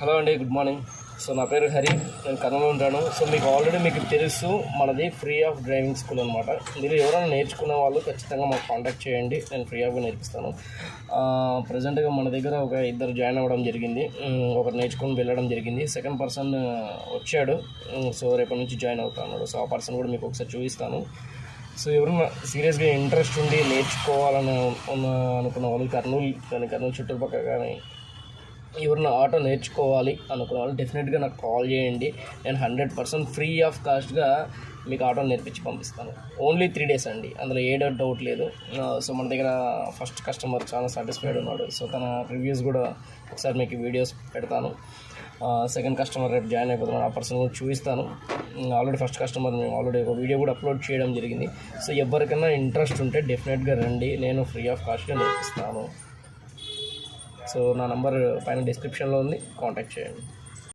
Hello అండి, good morning. So నా పేరు హరి, నేను కర్నూలు ఉంటాను. సో మీకు తెలుసు, మనది ఫ్రీ ఆఫ్ డ్రైవింగ్ స్కూల్ అనమాట. మీరు ఎవరైనా నేర్చుకునే వాళ్ళు ఖచ్చితంగా మాకు కాంటాక్ట్ చేయండి, నేను ఫ్రీ ఆఫ్గా నేర్పిస్తాను. ప్రజెంట్గా మన దగ్గర ఒక ఇద్దరు జాయిన్ అవ్వడం జరిగింది, ఒకరు నేర్చుకుని వెళ్ళడం జరిగింది. సెకండ్ పర్సన్ వచ్చాడు, సో రేపటి నుంచి జాయిన్ అవుతాను. సో ఆ పర్సన్ కూడా మీకు ఒకసారి చూపిస్తాను. సో ఎవరైనా సీరియస్గా ఇంట్రెస్ట్ ఉండి నేర్చుకోవాలని అనుకున్న వాళ్ళు కర్నూలు చుట్టుపక్కల కానీ ఎవరైనా ఆటో నేర్చుకోవాలి అనుకున్న వాళ్ళు డెఫినెట్గా నాకు కాల్ చేయండి. నేను 100% ఫ్రీ ఆఫ్ కాస్ట్గా మీకు ఆటో నేర్పించి పంపిస్తాను. ఓన్లీ 3 days అండి, అందులో ఏ డౌట్ లేదు. సో మన దగ్గర ఫస్ట్ కస్టమర్ చాలా సాటిస్ఫైడ్ ఉన్నాడు. సో తన రివ్యూస్ కూడా ఒకసారి మీకు వీడియోస్ పెడతాను. సెకండ్ కస్టమర్ రేపు జాయిన్ అయిపోతున్నాను, ఆ పర్సన్ కూడా చూపిస్తాను. ఆల్రెడీ ఫస్ట్ కస్టమర్ మేము ఆల్రెడీ ఒక వీడియో కూడా అప్లోడ్ చేయడం జరిగింది. సో ఎవరికైనా ఇంట్రెస్ట్ ఉంటే డెఫినెట్గా రండి, నేను ఫ్రీ ఆఫ్ కాస్ట్గా నేర్పిస్తాను. సో నా నంబర్ పైన డిస్క్రిప్షన్లో ఉంది, కాంటాక్ట్ చేయండి.